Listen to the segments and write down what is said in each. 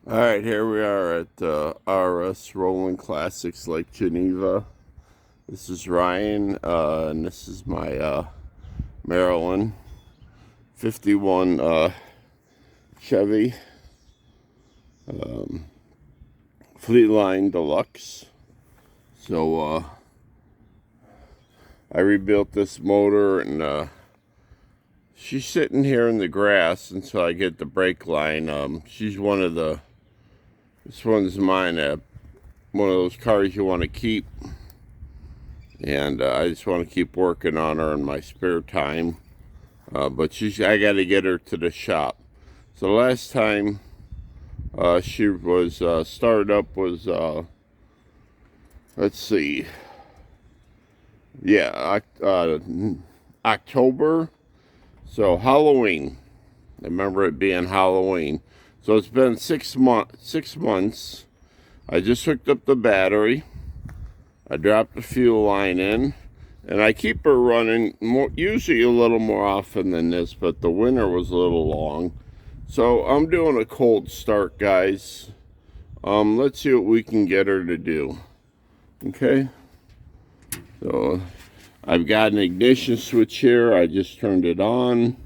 All right, here we are at RS Rolling Classics Lake Geneva. This is Ryan, and this is my Maryland 51 Chevy Fleetline Deluxe. So I rebuilt this motor, and she's sitting here in the grass until I get the brake line. She's one of the This one's mine, one of those cars you want to keep, and I just want to keep working on her in my spare time. But I got to get her to the shop. So the last time she was started up was, let's see, yeah, October. So Halloween. I remember it being Halloween. So it's been 6 months. I just hooked up the battery. I dropped the fuel line in, and I keep her running usually a little more often than this, but the winter was a little long. So I'm doing a cold start, guys. Let's see what we can get her to do. Okay. So I've got an ignition switch here. I just turned it on.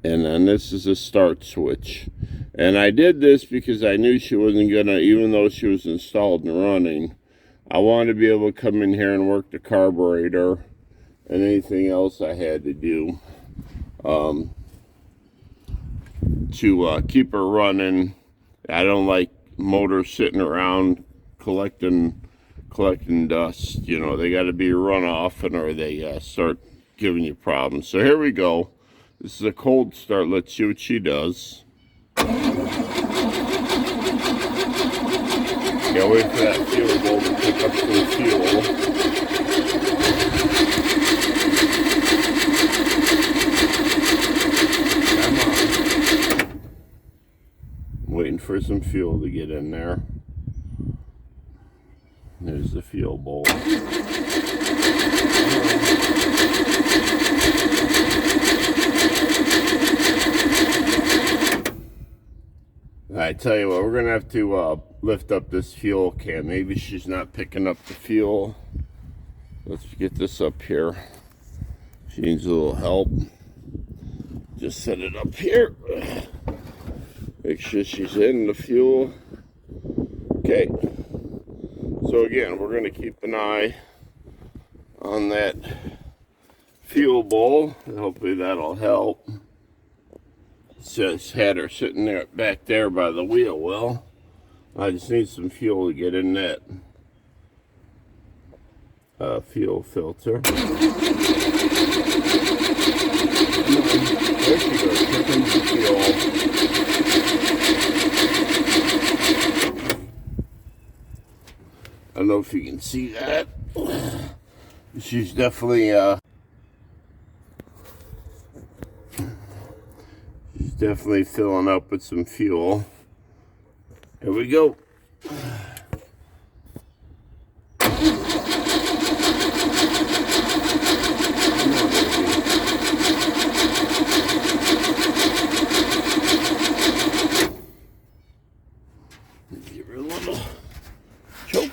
And then this is a start switch. And I did this because I knew she wasn't gonna, even though she was installed and running, I wanted to be able to come in here and work the carburetor and anything else I had to do to keep her running. I don't like motors sitting around collecting dust. You know, they got to be run off, or they start giving you problems. So here we go. This is a cold start. Let's see what she does. Can't wait for that fuel bowl to pick up some fuel. Come on. Waiting for some fuel to get in there. There's the fuel bowl. I tell you what, we're gonna have to lift up this fuel can. Maybe she's not picking up the fuel. Let's get this up here. She needs a little help. Just set it up here. Make sure she's in the fuel. Okay. So again, we're gonna keep an eye on that fuel bowl, and hopefully that'll help. Just had her sitting there back there by the wheel. Well, I just need some fuel to get in that fuel filter. There she goes, picking the fuel. I don't know if you can see that. She's definitely filling up with some fuel. Here we go. Give her a little choke.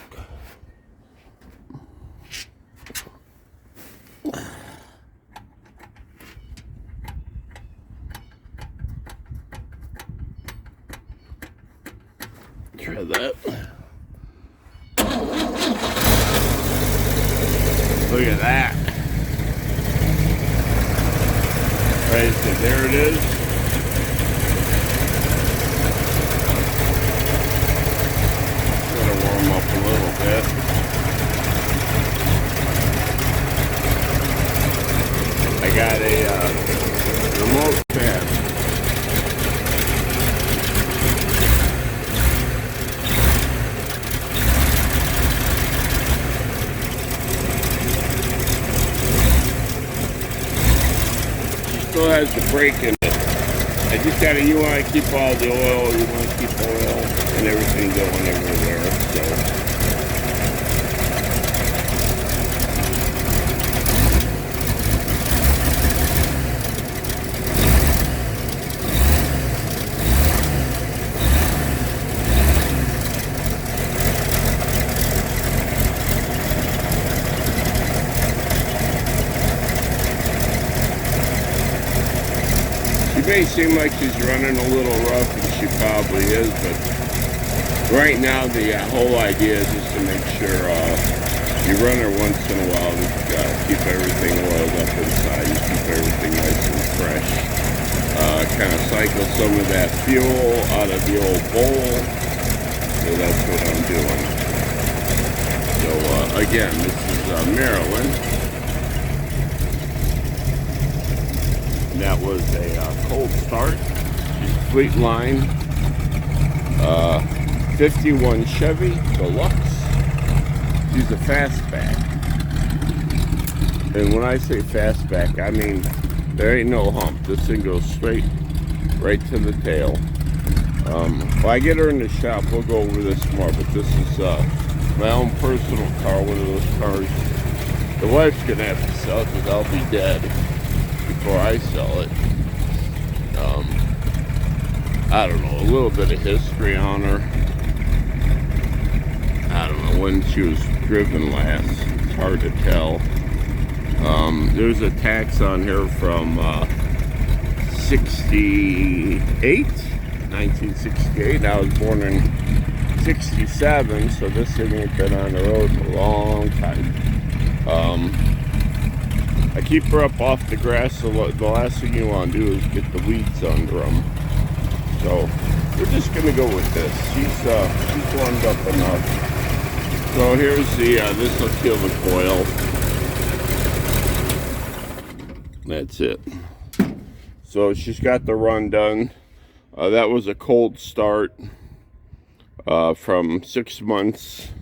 Try that. Look at that. Right, so there it is. Gotta warm up a little bit. I got a remote fan. Still has the brake in it. I just gotta, you wanna keep all the oil, you wanna keep oil and everything going everywhere, so. She may seem like she's running a little rough, and she probably is, but right now the whole idea is just to make sure you run her once in a while to keep everything oiled up inside and keep everything nice and fresh. Kind of cycle some of that fuel out of the old bowl. So that's what I'm doing. So again, this is Marilyn. That was a cold start. She's Fleetline 51 Chevy Deluxe. She's a fastback. And when I say fastback, I mean there ain't no hump. This thing goes straight right to the tail. When I get her in the shop, we'll go over this more, but this is my own personal car, one of those cars the wife's gonna have to sell because I'll be dead before I sell it. I don't know, a little bit of history on her. I don't know when she was driven last. It's hard to tell. There's a tax on here from 1968. I was born in 67, so this thing ain't been on the road for a long time. I keep her up off the grass, so the last thing you want to do is get the weeds under them. So we're just gonna go with this. She's warmed up enough. So here's the this will kill the coil. That's it. So she's got the run done. That was a cold start from 6 months.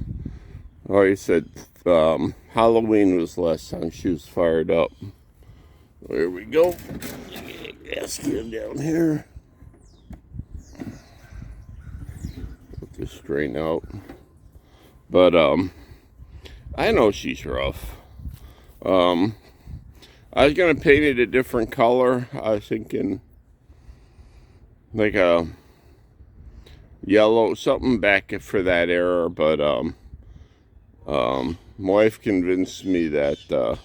Like I said, Halloween was the last time she was fired up. There we go. Gas can down here. Let this straighten out. But I know she's rough. I was gonna paint it a different color. I was thinking like a yellow, something back for that era, but my wife convinced me that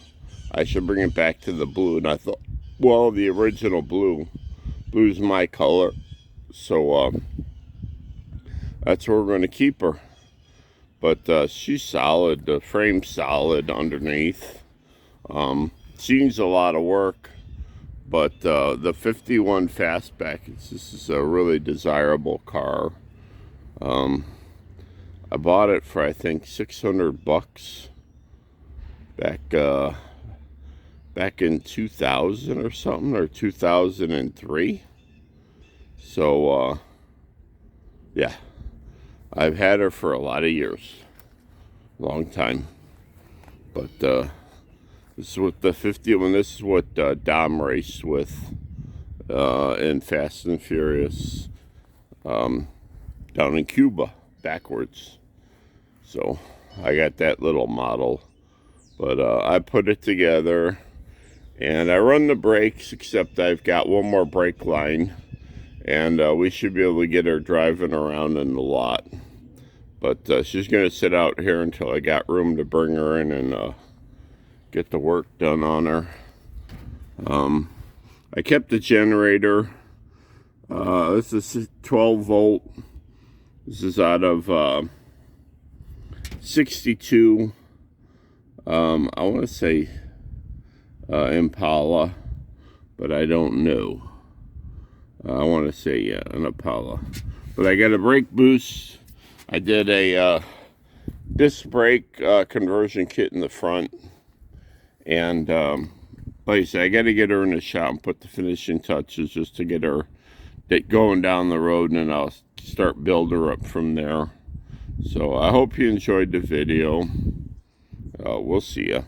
I should bring it back to the blue, and I thought, well, the original blue's my color, so that's where we're going to keep her. But she's solid. The frame's solid underneath. She needs a lot of work, but the 51 Fastback, this is a really desirable car. I bought it for I think $600 back in 2000 or something, or 2003. So yeah, I've had her for a lot of years, long time. But this is what the 51. This is what Dom raced with in Fast and Furious down in Cuba, backwards. So I got that little model, but I put it together, and I run the brakes, except I've got one more brake line, and we should be able to get her driving around in the lot. But she's going to sit out here until I got room to bring her in and get the work done on her. I kept the generator. This is 12 volt. This is out of 62. I want to say Impala, but I don't know. I want to say, yeah, an Impala. But I got a brake boost. I did a disc brake conversion kit in the front. And like I said, I got to get her in the shop and put the finishing touches just to get her going down the road, and then I'll start building her up from there. So I hope you enjoyed the video. We'll see ya.